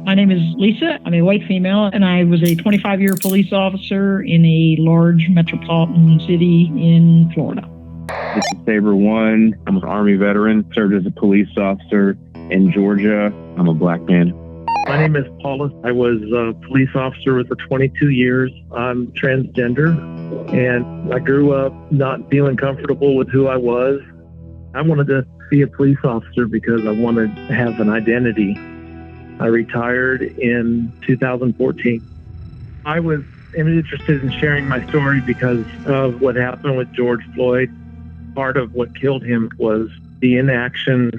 My name is Lisa. I'm a white female, and I was a 25-year police officer in a large metropolitan city in Florida. This is Saber One. I'm an Army veteran, served as a police officer in Georgia. I'm a black man. My name is Paula. I was a police officer for 22 years. I'm transgender, and I grew up not feeling comfortable with who I was. I wanted to be a police officer because I wanted to have an identity. I retired in 2014. I was interested in sharing my story because of what happened with George Floyd. Part of what killed him was the inaction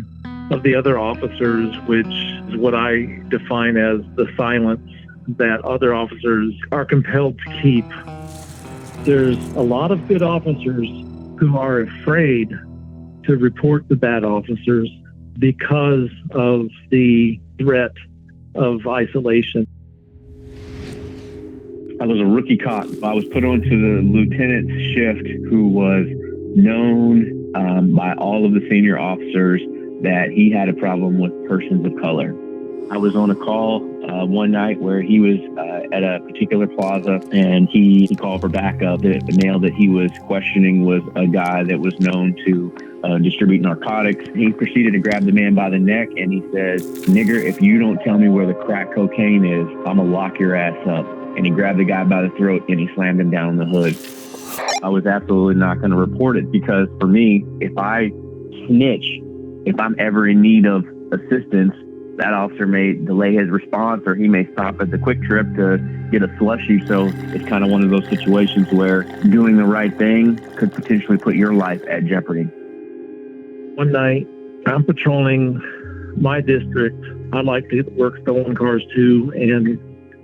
of the other officers, which is what I define as the silence that other officers are compelled to keep. There's a lot of good officers who are afraid to report the bad officers because of the threat of isolation. I was a rookie cop. I was put onto the lieutenant's shift, who was known by all of the senior officers that he had a problem with persons of color. I was on a call one night where he was at a particular plaza, and he called for backup. The male that he was questioning was a guy that was known to distribute narcotics. He proceeded to grab the man by the neck, and he said, "Nigger, if you don't tell me where the crack cocaine is, I'm gonna lock your ass up." And he grabbed the guy by the throat and he slammed him down the hood. I was absolutely not going to report it, because for me, if I snitch, if I'm ever in need of assistance, that officer may delay his response, or he may stop at the Quick Trip to get a slushie. So it's kind of one of those situations where doing the right thing could potentially put your life at jeopardy. One night, I'm patrolling my district. I like to work stolen cars too, and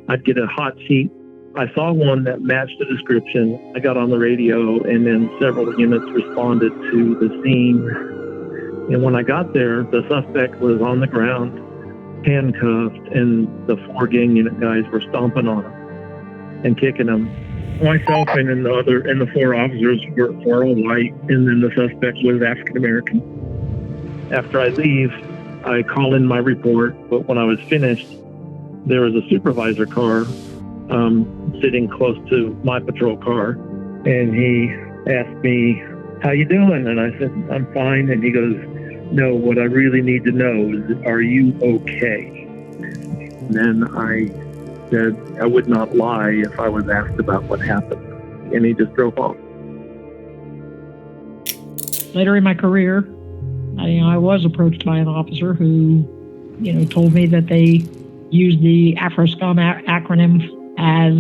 I'd get a hot seat. I saw one that matched the description. I got on the radio, and then several units responded to the scene. And when I got there, the suspect was on the ground, handcuffed, and the 4 gang unit guys were stomping on him and kicking him. Myself and the 4 officers were all white, and then the suspect was African American. After I leave, I call in my report, but when I was finished, there was a supervisor car sitting close to my patrol car, and he asked me, "How you doing?" And I said, "I'm fine." And he goes, "No, what I really need to know is, are you okay?" And then I said I would not lie if I was asked about what happened. And he just drove off. Later in my career, I was approached by an officer who, told me that they used the AfroScum acronym as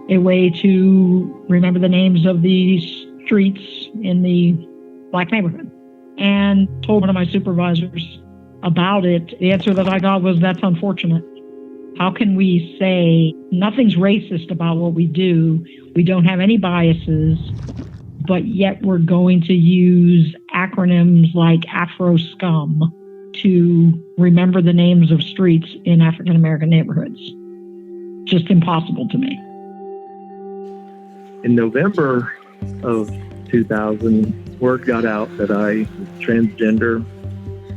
a way to remember the names of the streets in the black neighborhood, and told one of my supervisors about it. The answer that I got was, "That's unfortunate. How can we say nothing's racist about what we do? We don't have any biases, but yet we're going to use acronyms like AfroScum to remember the names of streets in African American neighborhoods." Just impossible to me. In November of 2000, word got out that I was transgender.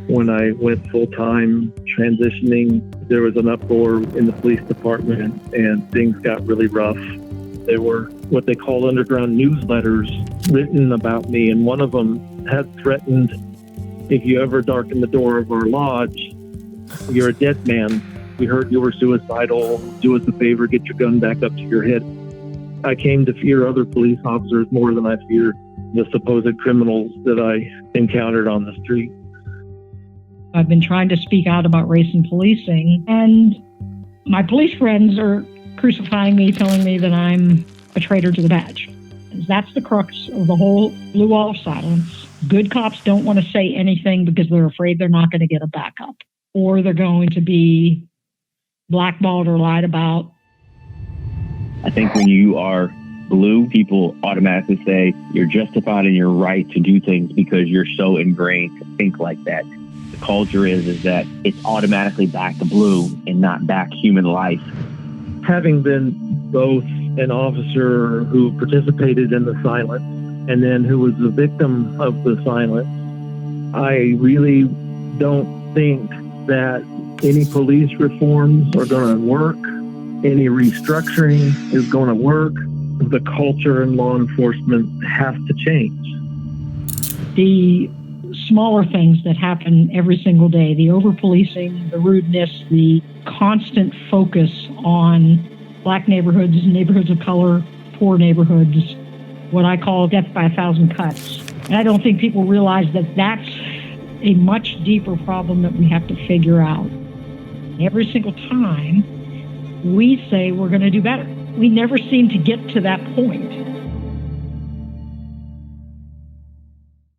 When I went full-time transitioning, there was an uproar in the police department, and things got really rough. There were what they call underground newsletters written about me, and one of them had threatened, "If you ever darken the door of our lodge, you're a dead man. We heard you were suicidal. Do us a favor, get your gun back up to your head." I came to fear other police officers more than I feared the supposed criminals that I encountered on the street. I've been trying to speak out about race and policing, and my police friends are crucifying me, telling me that I'm a traitor to the badge. That's the crux of the whole blue wall of silence. Good cops don't want to say anything because they're afraid they're not going to get a backup, or they're going to be blackballed or lied about. I think when you are blue, people automatically say you're justified in your right to do things because you're so ingrained to think like that. The culture is that it's automatically back to blue and not back human life. Having been both an officer who participated in the silence and then who was the victim of the silence, I really don't think that Any police reforms are going to work. Any restructuring is going to work. The culture in law enforcement has to change. The smaller things that happen every single day, the over-policing, the rudeness, the constant focus on black neighborhoods, neighborhoods of color, poor neighborhoods, what I call death by 1,000 cuts. And I don't think people realize that that's a much deeper problem that we have to figure out. Every single time we say we're going to do better, we never seem to get to that point.